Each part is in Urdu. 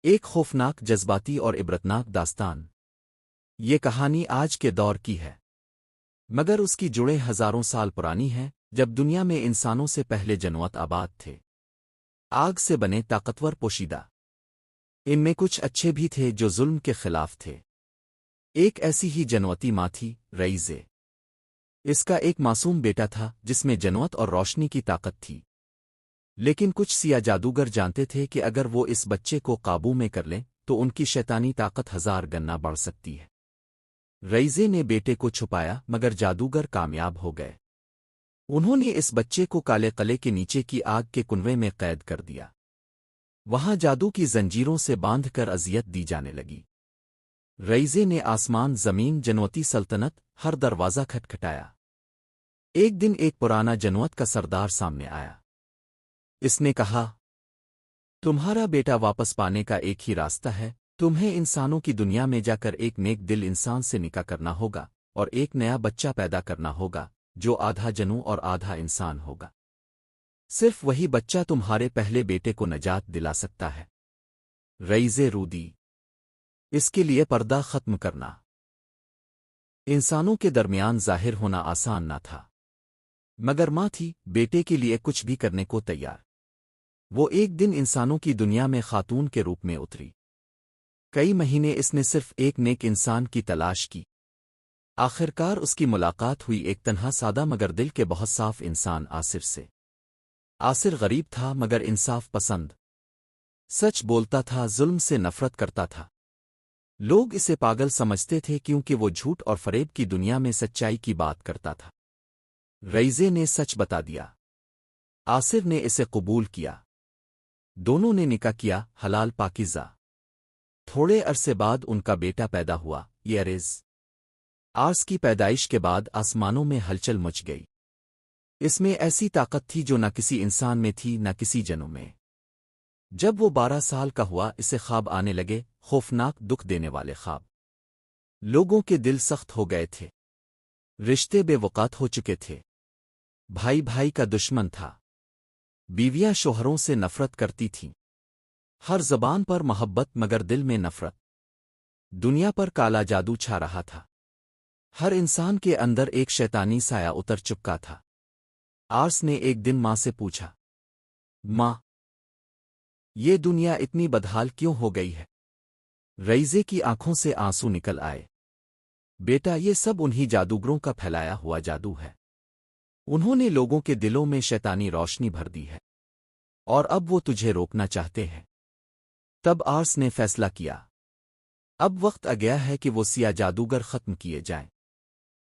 ایک خوفناک جذباتی اور عبرتناک داستان۔ یہ کہانی آج کے دور کی ہے، مگر اس کی جڑیں ہزاروں سال پرانی ہیں، جب دنیا میں انسانوں سے پہلے جنوت آباد تھے۔ آگ سے بنے طاقتور پوشیدہ۔ ان میں کچھ اچھے بھی تھے جو ظلم کے خلاف تھے۔ ایک ایسی ہی جنوتی ماں تھی، رئیزے۔ اس کا ایک معصوم بیٹا تھا جس میں جنوت اور روشنی کی طاقت تھی، لیکن کچھ سیاہ جادوگر جانتے تھے کہ اگر وہ اس بچے کو قابو میں کر لیں تو ان کی شیطانی طاقت 1000 گنا بڑھ سکتی ہے۔ رئیزے نے بیٹے کو چھپایا مگر جادوگر کامیاب ہو گئے۔ انہوں نے اس بچے کو کالے قلعے کے نیچے کی آگ کے کنویں میں قید کر دیا۔ وہاں جادو کی زنجیروں سے باندھ کر اذیت دی جانے لگی۔ رئیزے نے آسمان، زمین، جنوتی سلطنت، ہر دروازہ کھٹکھٹایا۔ ایک دن ایک پرانا جنوت کا سردار سامنے آیا۔ اس نے کہا، تمہارا بیٹا واپس پانے کا ایک ہی راستہ ہے، تمہیں انسانوں کی دنیا میں جا کر ایک نیک دل انسان سے نکاح کرنا ہوگا اور ایک نیا بچہ پیدا کرنا ہوگا جو آدھا جنو اور آدھا انسان ہوگا۔ صرف وہی بچہ تمہارے پہلے بیٹے کو نجات دلا سکتا ہے۔ رئیزے رو دی۔ اس کے لیے پردہ ختم کرنا انسانوں کے درمیان ظاہر ہونا آسان نہ تھا، مگر ماں تھی، بیٹے کے لیے کچھ بھی کرنے کو تیار۔ وہ ایک دن انسانوں کی دنیا میں خاتون کے روپ میں اتری۔ کئی مہینے اس نے صرف ایک نیک انسان کی تلاش کی۔ آخرکار اس کی ملاقات ہوئی ایک تنہا، سادہ مگر دل کے بہت صاف انسان آصر سے۔ آصر غریب تھا مگر انصاف پسند، سچ بولتا تھا، ظلم سے نفرت کرتا تھا۔ لوگ اسے پاگل سمجھتے تھے کیونکہ وہ جھوٹ اور فریب کی دنیا میں سچائی کی بات کرتا تھا۔ رئیزے نے سچ بتا دیا۔ آصر نے اسے قبول کیا۔ دونوں نے نکاح کیا، حلال پاکیزہ۔ تھوڑے عرصے بعد ان کا بیٹا پیدا ہوا، یریز۔ آرس کی پیدائش کے بعد آسمانوں میں ہلچل مچ گئی۔ اس میں ایسی طاقت تھی جو نہ کسی انسان میں تھی نہ کسی جنوں میں۔ جب وہ 12 سال کا ہوا، اسے خواب آنے لگے، خوفناک، دکھ دینے والے خواب۔ لوگوں کے دل سخت ہو گئے تھے، رشتے بے وقات ہو چکے تھے، بھائی بھائی کا دشمن تھا، بیویاں شوہروں سے نفرت کرتی تھیں، ہر زبان پر محبت مگر دل میں نفرت۔ دنیا پر کالا جادو چھا رہا تھا، ہر انسان کے اندر ایک شیطانی سایہ اتر چپکا تھا۔ آرس نے ایک دن ماں سے پوچھا، ماں، یہ دنیا اتنی بدحال کیوں ہو گئی ہے؟ رئیزے کی آنکھوں سے آنسو نکل آئے۔ بیٹا، یہ سب انہی جادوگروں کا پھیلایا ہوا جادو ہے۔ انہوں نے لوگوں کے دلوں میں شیطانی روشنی بھر دی ہے، اور اب وہ تجھے روکنا چاہتے ہیں۔ تب آرس نے فیصلہ کیا، اب وقت آ گیا ہے کہ وہ سیاہ جادوگر ختم کیے جائیں۔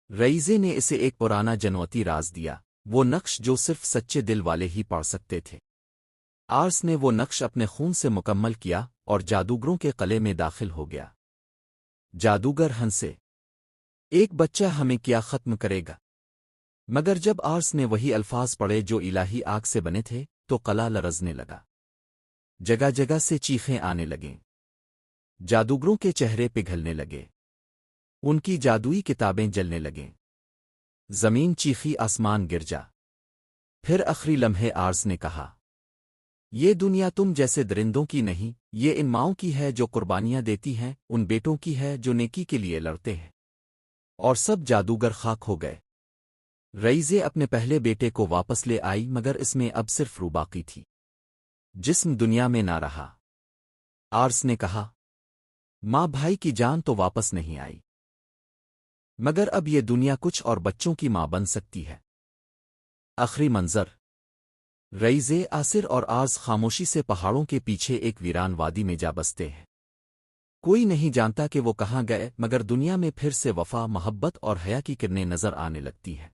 رئیزے نے اسے ایک پرانا جنوتی راز دیا، وہ نقش جو صرف سچے دل والے ہی پڑھ سکتے تھے۔ آرس نے وہ نقش اپنے خون سے مکمل کیا اور جادوگروں کے قلعے میں داخل ہو گیا۔ جادوگر ہنسے، ایک بچہ ہمیں کیا ختم کرے گا؟ مگر جب آرس نے وہی الفاظ پڑھے جو الہی آگ سے بنے تھے تو قلعہ لرزنے لگا، جگہ جگہ سے چیخیں آنے لگیں، جادوگروں کے چہرے پگھلنے لگے، ان کی جادوئی کتابیں جلنے لگیں، زمین چیخی، آسمان گر جا۔ پھر آخری لمحے آرس نے کہا، یہ دنیا تم جیسے درندوں کی نہیں، یہ ان ماؤں کی ہے جو قربانیاں دیتی ہیں، ان بیٹوں کی ہے جو نیکی کے لیے لڑتے ہیں۔ اور سب جادوگر خاک ہو گئے۔ رئیزے اپنے پہلے بیٹے کو واپس لے آئی مگر اس میں اب صرف روح باقی تھی، جسم دنیا میں نہ رہا۔ آرس نے کہا، ماں، بھائی کی جان تو واپس نہیں آئی، مگر اب یہ دنیا کچھ اور بچوں کی ماں بن سکتی ہے۔ آخری منظر، رئیزے، آصر اور آرس خاموشی سے پہاڑوں کے پیچھے ایک ویران وادی میں جا بستے ہیں۔ کوئی نہیں جانتا کہ وہ کہاں گئے، مگر دنیا میں پھر سے وفا، محبت اور حیا کی کرنیں نظر آنے لگتی ہیں۔